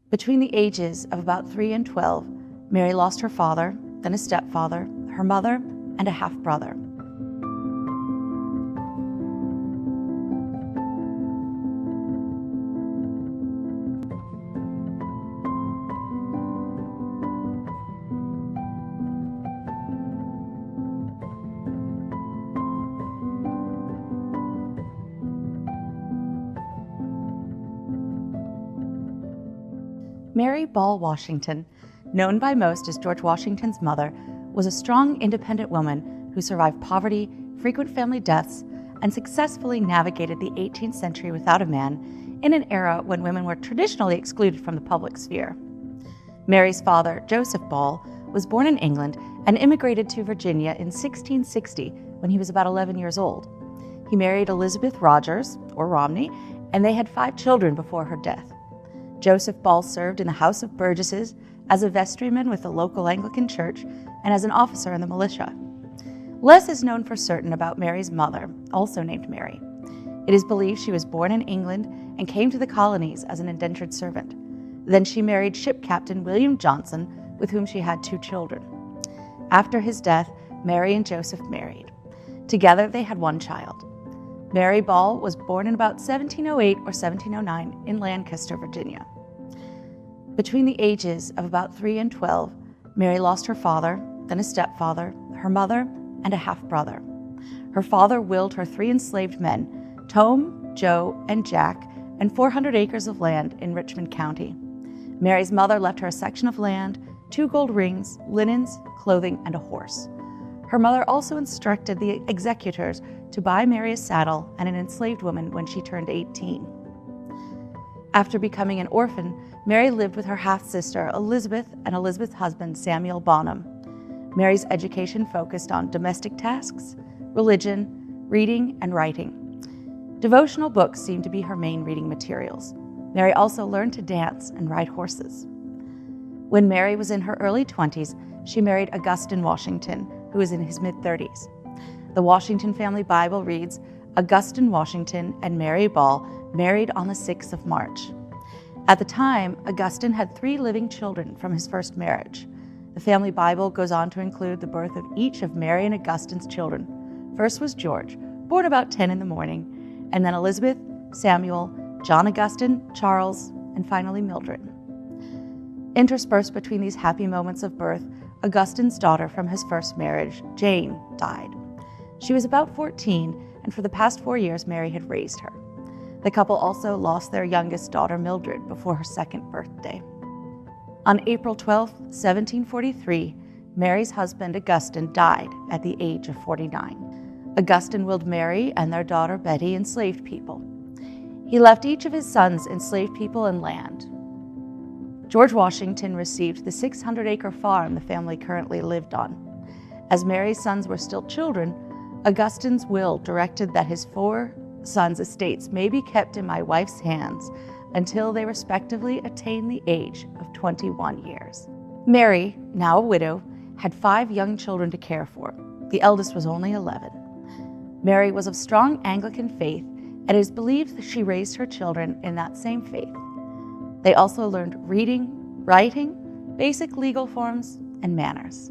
Between the ages of about 3 and 12, Mary lost her father, then a stepfather, her mother, and a half-brother. Mary Ball Washington, known by most as George Washington's mother, was a strong, independent woman who survived poverty, frequent family deaths, and successfully navigated the 18th century without a man in an era when women were traditionally excluded from the public sphere. Mary's father, Joseph Ball, was born in England and immigrated to Virginia in 1660 when he was about 11 years old. He married Elizabeth Rogers, or Romney, and they had 5 children before her death. Joseph Ball served in the House of Burgesses as a vestryman with the local Anglican church and as an officer in the militia. Less is known for certain about Mary's mother, also named Mary. It is believed she was born in England and came to the colonies as an indentured servant. Then she married ship captain William Johnson, with whom she had 2 children. After his death, Mary and Joseph married. Together they had 1 child. Mary Ball was born in about 1708 or 1709 in Lancaster, Virginia. Between the ages of about 3 and 12, Mary lost her father, then a stepfather, her mother, and a half-brother. Her father willed her 3 enslaved men, Tom, Joe, and Jack, and 400 acres of land in Richmond County. Mary's mother left her a section of land, 2 gold rings, linens, clothing, and a horse. Her mother also instructed the executors to buy Mary a saddle and an enslaved woman when she turned 18. After becoming an orphan, Mary lived with her half-sister Elizabeth and Elizabeth's husband Samuel Bonham. Mary's education focused on domestic tasks, religion, reading, and writing. Devotional books seemed to be her main reading materials. Mary also learned to dance and ride horses. When Mary was in her early 20s, she married Augustine Washington, who was in his mid-30s. The Washington family Bible reads, Augustine Washington and Mary Ball married on the 6th of March. At the time, Augustine had 3 living children from his first marriage. The family Bible goes on to include the birth of each of Mary and Augustine's children. First was George, born about 10 in the morning, and then Elizabeth, Samuel, John Augustine, Charles, and finally Mildred. Interspersed between these happy moments of birth, Augustine's daughter from his first marriage, Jane, died. She was about 14, and for the past 4 years, Mary had raised her. The couple also lost their youngest daughter, Mildred, before her 2nd birthday. On April 12, 1743, Mary's husband, Augustine, died at the age of 49. Augustine willed Mary and their daughter, Betty, enslaved people. He left each of his sons enslaved people and land. George Washington received the 600-acre farm the family currently lived on. As Mary's sons were still children, Augustine's will directed that his 4 sons' estates may be kept in my wife's hands until they respectively attain the age of 21 years. Mary, now a widow, had 5 young children to care for. The eldest was only 11. Mary was of strong Anglican faith, and it is believed that she raised her children in that same faith. They also learned reading, writing, basic legal forms, and manners.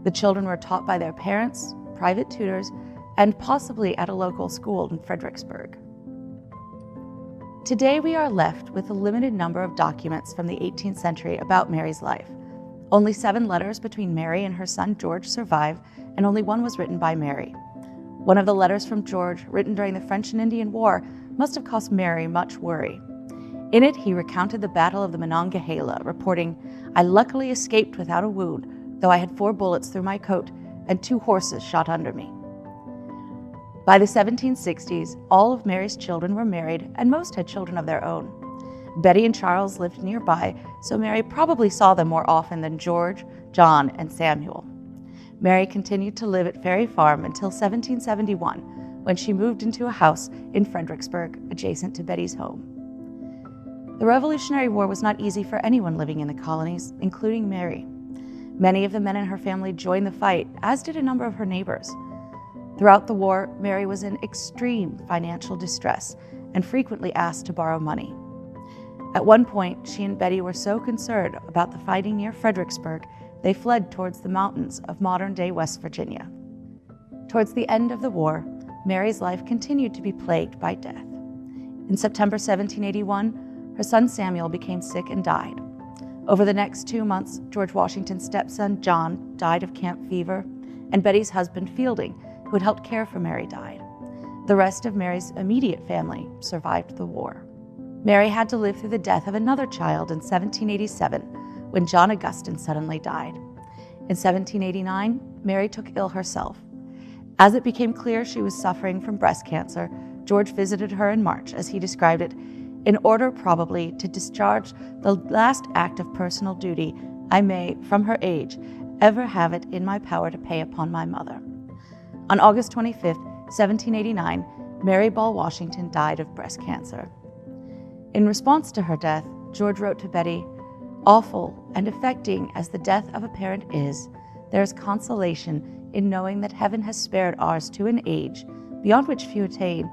The children were taught by their parents, private tutors, and possibly at a local school in Fredericksburg. Today we are left with a limited number of documents from the 18th century about Mary's life. Only 7 letters between Mary and her son George survive, and only 1 was written by Mary. One of the letters from George, written during the French and Indian War, must have caused Mary much worry. In it, he recounted the Battle of the Monongahela, reporting, "I luckily escaped without a wound, though I had 4 bullets through my coat and 2 horses shot under me." By the 1760s, all of Mary's children were married, and most had children of their own. Betty and Charles lived nearby, so Mary probably saw them more often than George, John, and Samuel. Mary continued to live at Ferry Farm until 1771, when she moved into a house in Fredericksburg adjacent to Betty's home. The Revolutionary War was not easy for anyone living in the colonies, including Mary. Many of the men in her family joined the fight, as did a number of her neighbors. Throughout the war, Mary was in extreme financial distress and frequently asked to borrow money. At one point, she and Betty were so concerned about the fighting near Fredericksburg, they fled towards the mountains of modern-day West Virginia. Towards the end of the war, Mary's life continued to be plagued by death. In September 1781, her son Samuel became sick and died. Over the next 2 months, George Washington's stepson John died of camp fever, and Betty's husband Fielding, who had helped care for Mary, died. The rest of Mary's immediate family survived the war. Mary had to live through the death of another child in 1787, when John Augustine suddenly died. In 1789, Mary took ill herself. As it became clear she was suffering from breast cancer, George visited her in March, as he described it, in order probably to discharge the last act of personal duty I may, from her age, ever have it in my power to pay upon my mother. On August 25, 1789, Mary Ball Washington died of breast cancer. In response to her death, George wrote to Betty, "Awful and affecting as the death of a parent is, there is consolation in knowing that heaven has spared ours to an age beyond which few attain,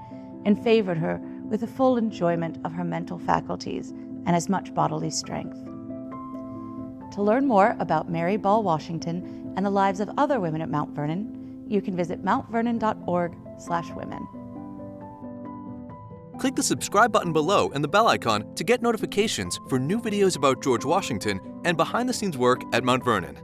and favored her with the full enjoyment of her mental faculties and as much bodily strength." To learn more about Mary Ball Washington and the lives of other women at Mount Vernon, you can visit mountvernon.org/women. Click the subscribe button below and the bell icon to get notifications for new videos about George Washington and behind-the-scenes work at Mount Vernon.